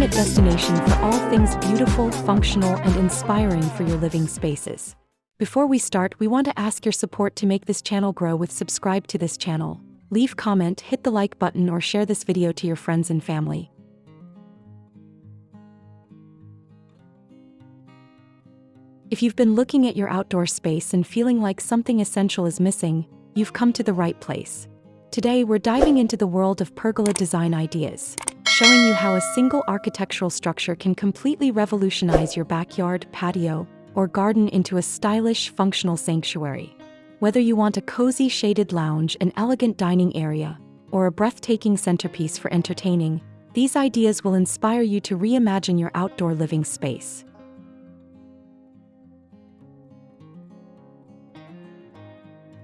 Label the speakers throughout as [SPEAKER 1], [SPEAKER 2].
[SPEAKER 1] ultimate destination for all things beautiful, functional, and inspiring for your living spaces. Before we start, we want to ask your support to make this channel grow with subscribe to this channel. Leave comment, hit the like button, or share this video to your friends and family. If you've been looking at your outdoor space and feeling like something essential is missing, you've come to the right place. Today we're diving into the world of pergola design ideas, showing you how a single architectural structure can completely revolutionize your backyard, patio, or garden into a stylish, functional sanctuary. Whether you want a cozy shaded lounge, an elegant dining area, or a breathtaking centerpiece for entertaining, these ideas will inspire you to reimagine your outdoor living space.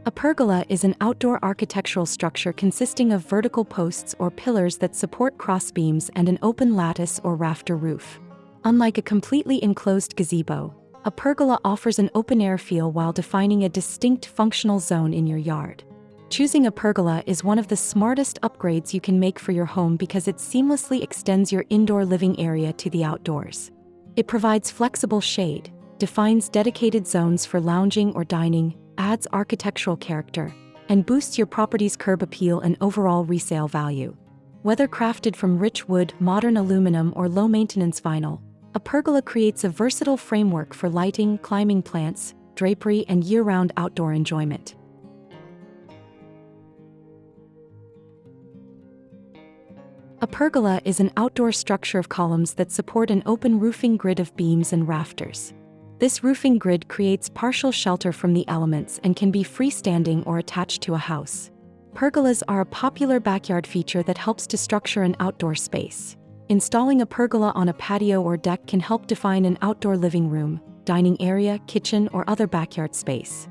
[SPEAKER 1] A pergola is an outdoor architectural structure consisting of vertical posts or pillars that support crossbeams and an open lattice or rafter roof. Unlike a completely enclosed gazebo, a pergola offers an open-air feel while defining a distinct functional zone in your yard. Choosing a pergola is one of the smartest upgrades you can make for your home because it seamlessly extends your indoor living area to the outdoors. It provides flexible shade, defines dedicated zones for lounging or dining, adds architectural character, and boosts your property's curb appeal and overall resale value. Whether crafted from rich wood, modern aluminum, or low-maintenance vinyl, a pergola creates a versatile framework for lighting, climbing plants, drapery, and year-round outdoor enjoyment. A pergola is an outdoor structure of columns that support an open roofing grid of beams and rafters. This roofing grid creates partial shelter from the elements and can be freestanding or attached to a house. Pergolas are a popular backyard feature that helps to structure an outdoor space. Installing a pergola on a patio or deck can help define an outdoor living room, dining area, kitchen, or other backyard space.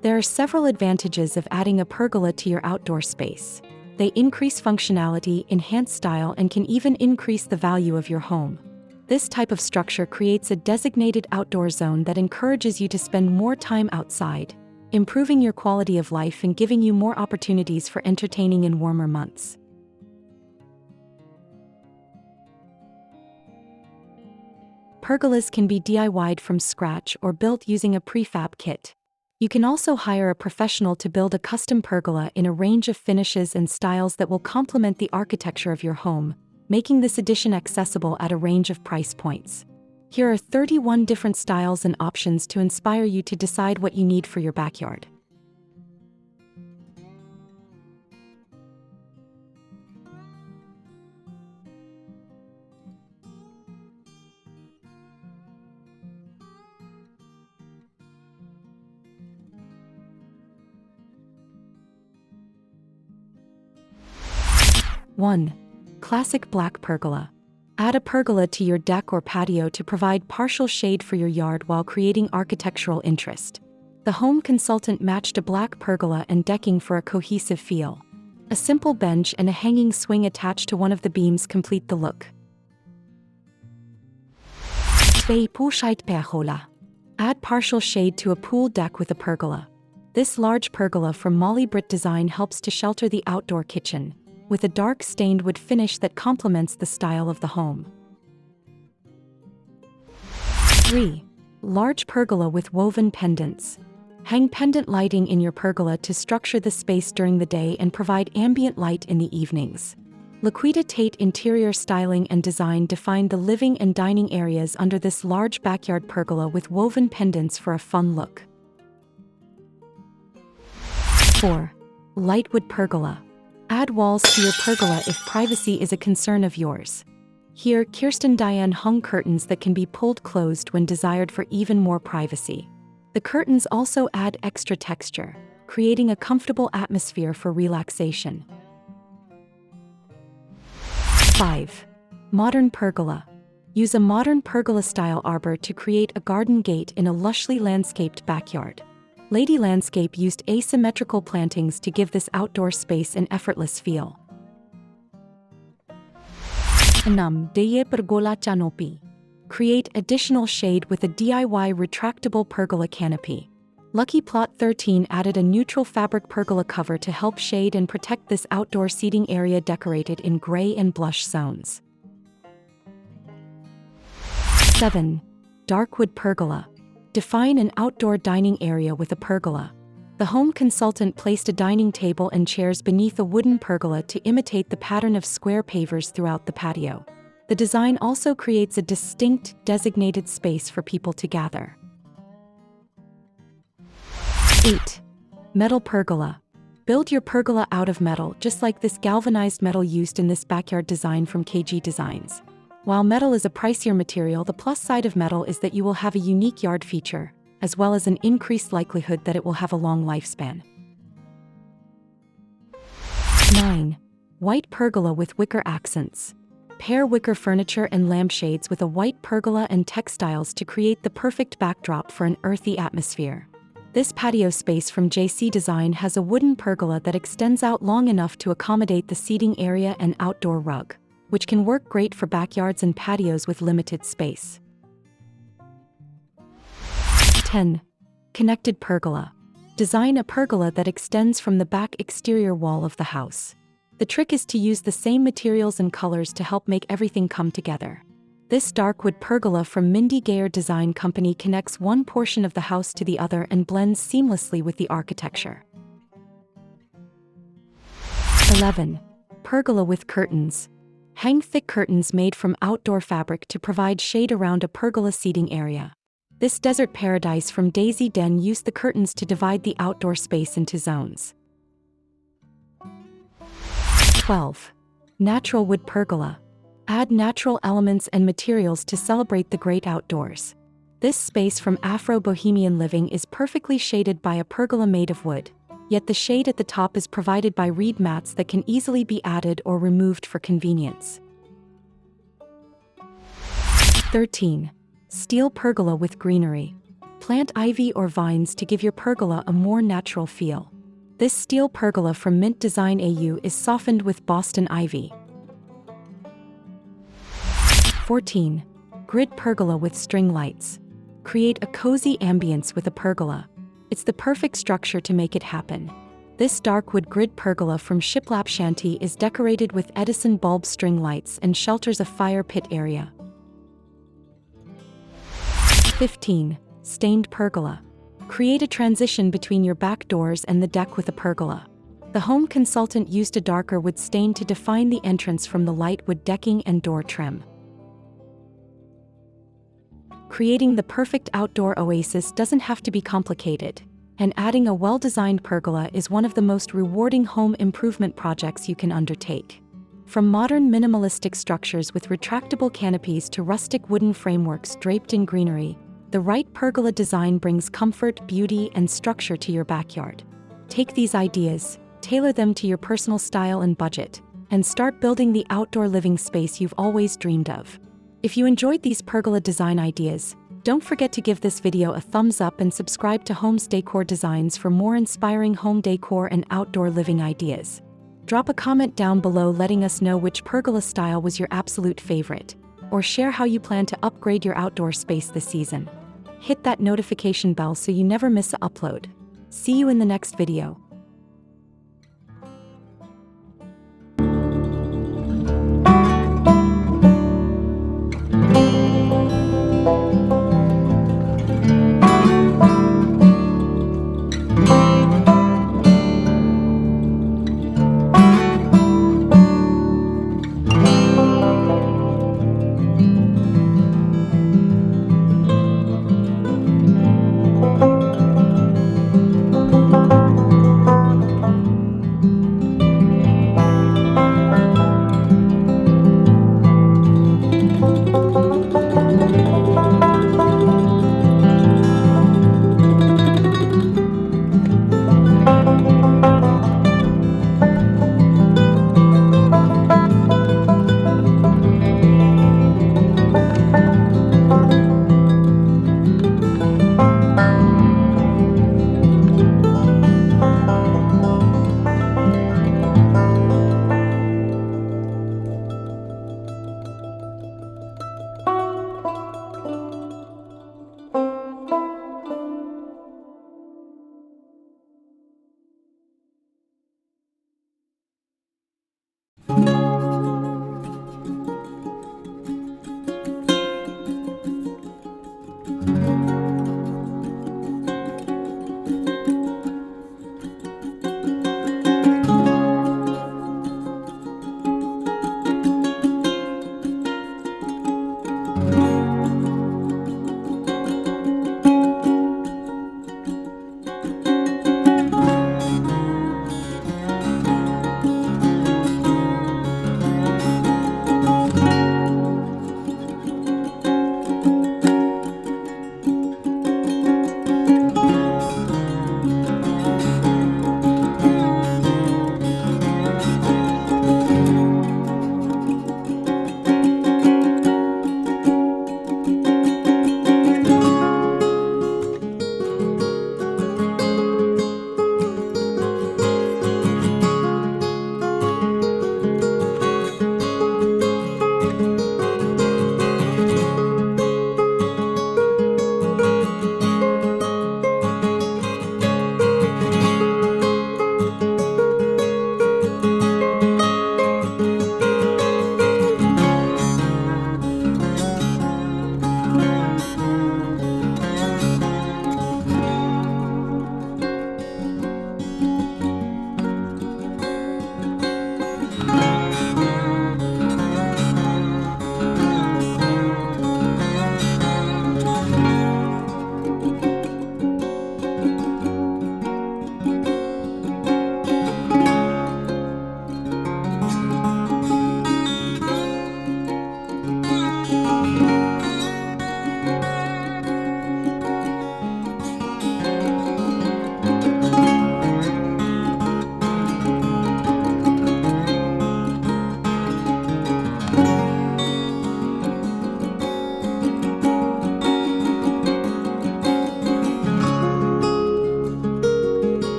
[SPEAKER 1] There are several advantages of adding a pergola to your outdoor space. They increase functionality, enhance style, and can even increase the value of your home. This type of structure creates a designated outdoor zone that encourages you to spend more time outside, improving your quality of life and giving you more opportunities for entertaining in warmer months. Pergolas can be DIY'd from scratch or built using a prefab kit. You can also hire a professional to build a custom pergola in a range of finishes and styles that will complement the architecture of your home, making this addition accessible at a range of price points. Here are 31 different styles and options to inspire you to decide what you need for your backyard. One. Classic black pergola. Add a pergola to your deck or patio to provide partial shade for your yard while creating architectural interest. The home consultant matched a black pergola and decking for a cohesive feel. A simple bench and a hanging swing attached to one of the beams complete the look. 2. Poolside pergola. Add partial shade to a pool deck with a pergola. This large pergola from Homes Decor Design helps to shelter the outdoor kitchen, with a dark stained wood finish that complements the style of the home. 3. Large pergola with woven pendants. Hang pendant lighting in your pergola to structure the space during the day and provide ambient light in the evenings. Laquita Tate interior styling and design defined the living and dining areas under this large backyard pergola with woven pendants for a fun look. 4. Lightwood pergola. Add walls to your pergola if privacy is a concern of yours. Here, Kirsten Diane hung curtains that can be pulled closed when desired for even more privacy. The curtains also add extra texture, creating a comfortable atmosphere for relaxation. 5. Modern pergola. Use a modern pergola-style arbor to create a garden gate in a lushly landscaped backyard. Lady Landscape used asymmetrical plantings to give this outdoor space an effortless feel. 6. Pergola canopy. Create additional shade with a DIY retractable pergola canopy. Lucky Plot 13 added a neutral fabric pergola cover to help shade and protect this outdoor seating area decorated in gray and blush zones. 7. Dark wood pergola. Define an outdoor dining area with a pergola. The home consultant placed a dining table and chairs beneath a wooden pergola to imitate the pattern of square pavers throughout the patio. The design also creates a distinct, designated space for people to gather. 8. Metal pergola. Build your pergola out of metal, just like this galvanized metal used in this backyard design from KG Designs. While metal is a pricier material, the plus side of metal is that you will have a unique yard feature, as well as an increased likelihood that it will have a long lifespan. 9. White pergola with wicker accents. Pair wicker furniture and lampshades with a white pergola and textiles to create the perfect backdrop for an earthy atmosphere. This patio space from JC Design has a wooden pergola that extends out long enough to accommodate the seating area and outdoor rug, which can work great for backyards and patios with limited space. 10. Connected pergola. Design a pergola that extends from the back exterior wall of the house. The trick is to use the same materials and colors to help make everything come together. This dark wood pergola from Mindy Gayer Design Company connects one portion of the house to the other and blends seamlessly with the architecture. 11. Pergola with curtains. Hang thick curtains made from outdoor fabric to provide shade around a pergola seating area. This desert paradise from Daisy Den used the curtains to divide the outdoor space into zones. 12. Natural wood pergola. Add natural elements and materials to celebrate the great outdoors. This space from Afro-Bohemian Living is perfectly shaded by a pergola made of wood, yet the shade at the top is provided by reed mats that can easily be added or removed for convenience. 13. Steel pergola with greenery. Plant ivy or vines to give your pergola a more natural feel. This steel pergola from Mint Design AU is softened with Boston ivy. 14. Grid pergola with string lights. Create a cozy ambience with a pergola. It's the perfect structure to make it happen. This dark wood grid pergola from Shiplap Shanty is decorated with Edison bulb string lights and shelters a fire pit area. 15. Stained pergola. Create a transition between your back doors and the deck with a pergola. The home consultant used a darker wood stain to define the entrance from the light wood decking and door trim. Creating the perfect outdoor oasis doesn't have to be complicated, and adding a well-designed pergola is one of the most rewarding home improvement projects you can undertake. From modern minimalistic structures with retractable canopies to rustic wooden frameworks draped in greenery, the right pergola design brings comfort, beauty, and structure to your backyard. Take these ideas, tailor them to your personal style and budget, and start building the outdoor living space you've always dreamed of. If you enjoyed these pergola design ideas, don't forget to give this video a thumbs up and subscribe to Homes Decor Designs for more inspiring home decor and outdoor living ideas. Drop a comment down below letting us know which pergola style was your absolute favorite, or share how you plan to upgrade your outdoor space this season. Hit that notification bell so you never miss an upload. See you in the next video. you.